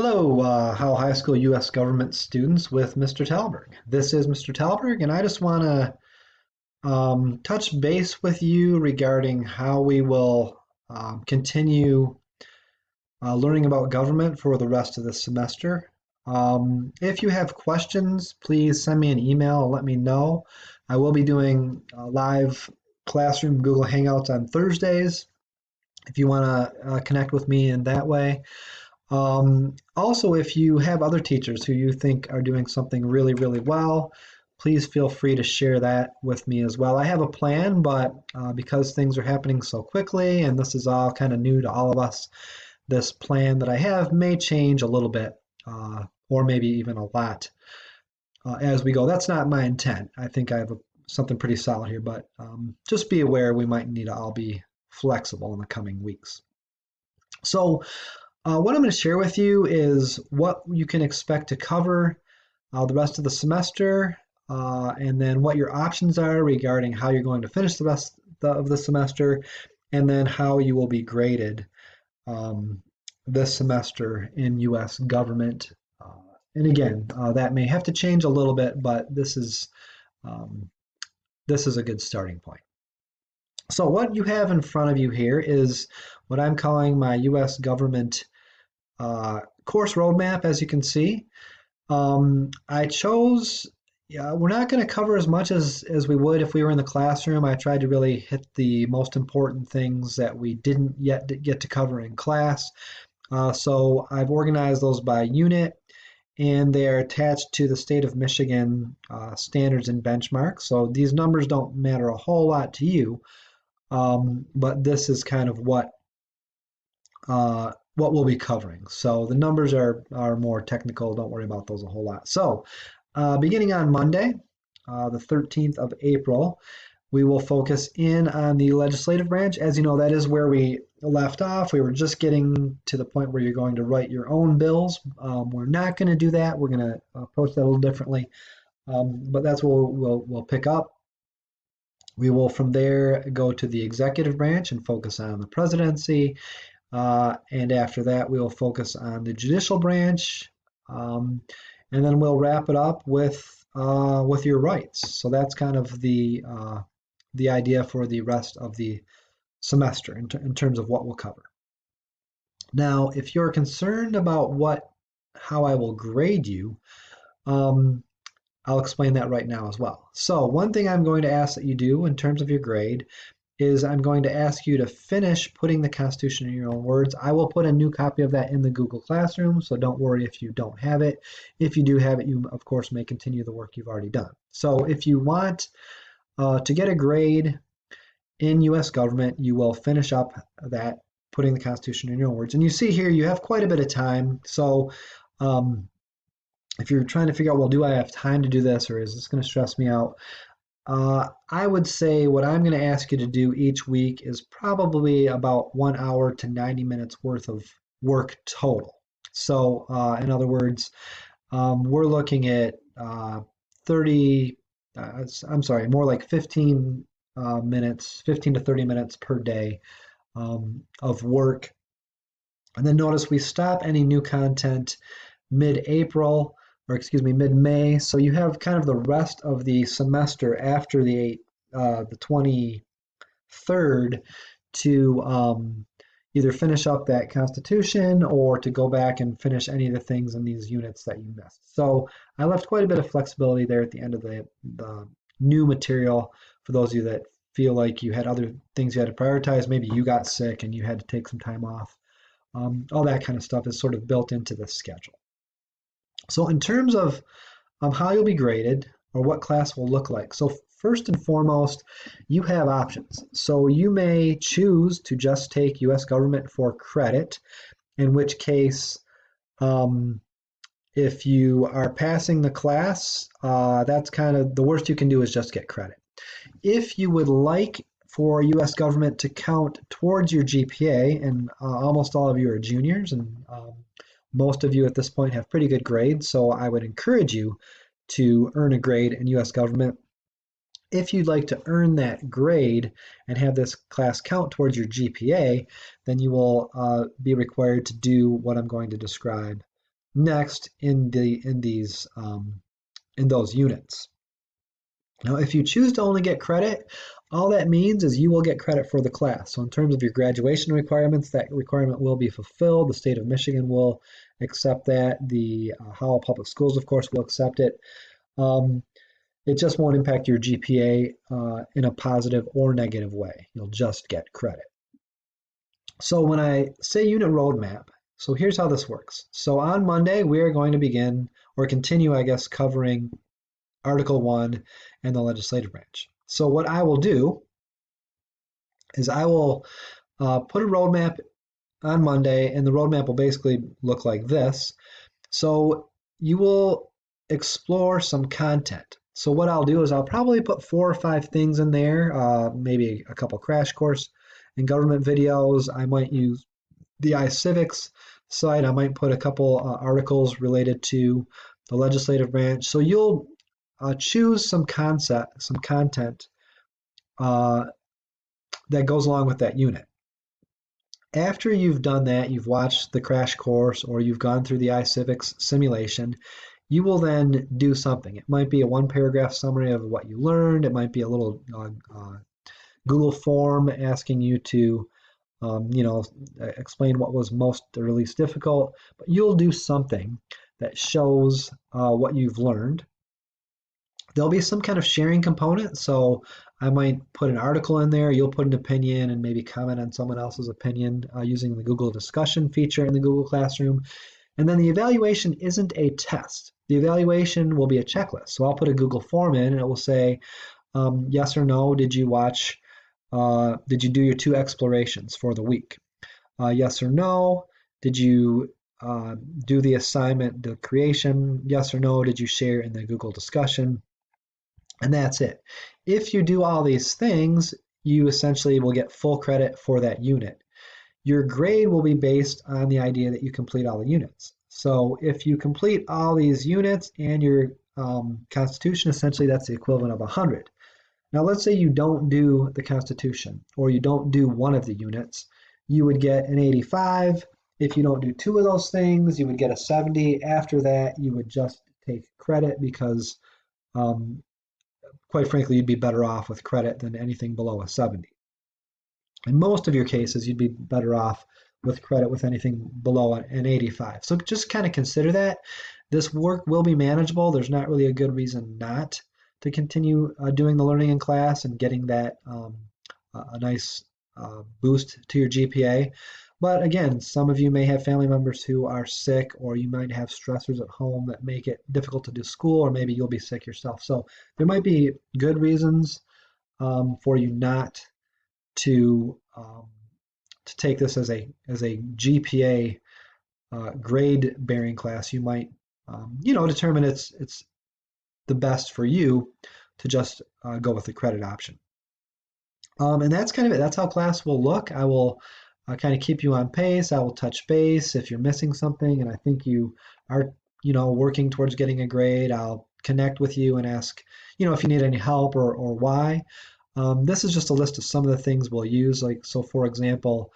Hello, Howell High School U.S. Government students with Mr. Talberg. This is Mr. Talberg, and I just want to touch base with you regarding how we will continue learning about government for the rest of the semester. If you have questions, please send me an email and let me know. I will be doing live classroom Google Hangouts on Thursdays if you want to connect with me in that way. Also, if you have other teachers who you think are doing something really, really well, please feel free to share that with me as well. I have a plan, but because things are happening so quickly and this is all kind of new to all of us, this plan that I have may change a little bit, or maybe even a lot as we go. That's not my intent. I think I have something pretty solid here, but just be aware we might need to all be flexible in the coming weeks. So, what I'm going to share with you is what you can expect to cover the rest of the semester, and then what your options are regarding how you're going to finish the rest of the semester, and then how you will be graded um, this semester in U.S. government. And again, that may have to change a little bit, but um, this is a good starting point. So what you have in front of you here is what I'm calling my U.S. government course roadmap, as you can see. I chose, yeah, we're not going to cover as much as we would if we were in the classroom. I tried to really hit the most important things that we didn't yet get to cover in class. So I've organized those by unit, and they're attached to the state of Michigan standards and benchmarks. So these numbers don't matter a whole lot to you, but this is kind of what we'll be covering. So the numbers are more technical. Don't worry about those a whole lot. So beginning on Monday, the 13th of April, we will focus in on the legislative branch. As you know, that is where we left off. We were just getting to the point where you're going to write your own bills. We're not going to do that. We're going to approach that a little differently, but that's where we'll pick up. We will from there go to the executive branch and focus on the presidency. And after that, we will focus on the judicial branch, and then we'll wrap it up with your rights. So that's kind of the idea for the rest of the semester in terms of what we'll cover. Now, if you're concerned about how I will grade you, um, I'll explain that right now as well. So one thing I'm going to ask that you do in terms of your grade is I'm going to ask you to finish putting the Constitution in your own words. I will put a new copy of that in the Google Classroom, so don't worry if you don't have it. If you do have it, you of course may continue the work you've already done. So if you want to get a grade in U.S. government, you will finish up that putting the Constitution in your own words. And you see here you have quite a bit of time. So um, if you're trying to figure out, well, do I have time to do this, or is this going to stress me out? I would say what I'm going to ask you to do each week is probably about 1 hour to 90 minutes worth of work total. So, in other words, we're looking at 30, I'm sorry, more like 15 minutes, 15 to 30 minutes per day of work. And then notice we stop any new content mid-April, or excuse me, mid-May. So you have kind of the rest of the semester after the 23rd to either finish up that Constitution or to go back and finish any of the things in these units that you missed. So I left quite a bit of flexibility there at the end of the new material for those of you that feel like you had other things you had to prioritize. Maybe you got sick and you had to take some time off. All that kind of stuff is sort of built into the schedule. So in terms of how you'll be graded or what class will look like. So first and foremost, you have options. So you may choose to just take U.S. government for credit, in which case, if you are passing the class, that's kind of the worst you can do is just get credit. If you would like for U.S. government to count towards your GPA, and almost all of you are juniors, and most of you at this point have pretty good grades, so I would encourage you to earn a grade in U.S. government. If you'd like to earn that grade and have this class count towards your GPA, then you will be required to do what I'm going to describe next in those units. Now, if you choose to only get credit, all that means is you will get credit for the class. So in terms of your graduation requirements, that requirement will be fulfilled. The state of Michigan will accept that. The Howell Public Schools, of course, will accept it. Um, it just won't impact your GPA in a positive or negative way. You'll just get credit. So when I say unit roadmap, so here's how this works. So on Monday, we're going to begin or continue, I guess, covering Article 1 and the legislative branch. So what I will do is I will put a roadmap on Monday, and the roadmap will basically look like this. So you will explore some content. So what I'll do is I'll probably put 4 or 5 things in there, maybe a couple crash course and government videos. I might use the iCivics site. I might put a couple articles related to the legislative branch. So you'll choose some content uh, that goes along with that unit. After you've done that, you've watched the crash course or you've gone through the iCivics simulation, you will then do something. It might be a 1 paragraph summary of what you learned. It might be a little Google form asking you to, explain what was most or least difficult. But you'll do something that shows what you've learned. There'll be some kind of sharing component. So I might put an article in there, you'll put an opinion and maybe comment on someone else's opinion using the Google discussion feature in the Google Classroom. And then the evaluation isn't a test. The evaluation will be a checklist. So I'll put a Google form in and it will say, yes or no, did you do your 2 explorations for the week? Yes or no, did you do the assignment, the creation? Yes or no, did you share in the Google discussion? And that's it. If you do all these things, you essentially will get full credit for that unit. Your grade will be based on the idea that you complete all the units. So if you complete all these units and your Constitution, essentially that's the equivalent of 100. Now let's say you don't do the Constitution or you don't do one of the units, you would get an 85. If you don't do 2 of those things, you would get a 70. After that, you would just take credit because um, quite frankly, you'd be better off with credit than anything below a 70. In most of your cases, you'd be better off with credit with anything below an 85. So just kind of consider that. This work will be manageable. There's not really a good reason not to continue doing the learning in class and getting that a nice boost to your GPA. But again, some of you may have family members who are sick, or you might have stressors at home that make it difficult to do school, or maybe you'll be sick yourself. So there might be good reasons for you not to take this as a GPA grade bearing class. You might determine it's the best for you to just go with the credit option. And that's kind of it. That's how class will look. I will kind of keep you on pace. I will touch base if you're missing something and I think you are, working towards getting a grade. I'll connect with you and ask, if you need any help or why. This is just a list of some of the things we'll use. Like, so for example,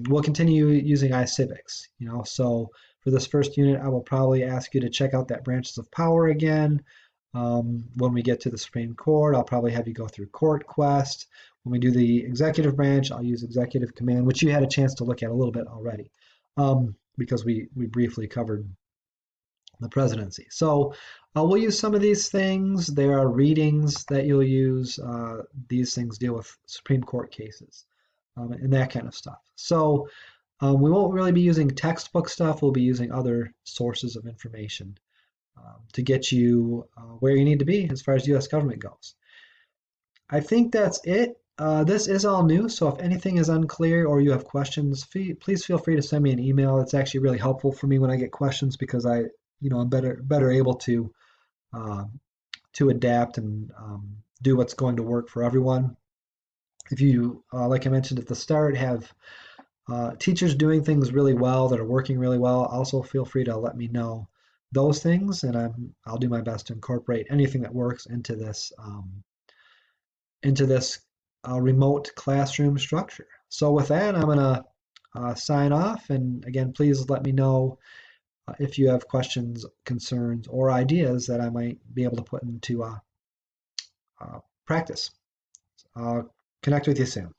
we'll continue using iCivics, so for this first unit, I will probably ask you to check out that branches of power again. When we get to the Supreme Court, I'll probably have you go through Court Quest. When we do the executive branch, I'll use executive command, which you had a chance to look at a little bit already, because we briefly covered the presidency. So we'll use some of these things. There are readings that you'll use. These things deal with Supreme Court cases and that kind of stuff. So we won't really be using textbook stuff. We'll be using other sources of information to get you where you need to be as far as U.S. government goes. I think that's it. This is all new, so if anything is unclear or you have questions, please feel free to send me an email. It's actually really helpful for me when I get questions because I'm better able to adapt and do what's going to work for everyone. If you, like I mentioned at the start, have teachers doing things really well that are working really well, also feel free to let me know those things, and I'll do my best to incorporate anything that works into this remote classroom structure. So with that, I'm gonna sign off, and again, please let me know if you have questions, concerns, or ideas that I might be able to put into practice. I'll connect with you soon.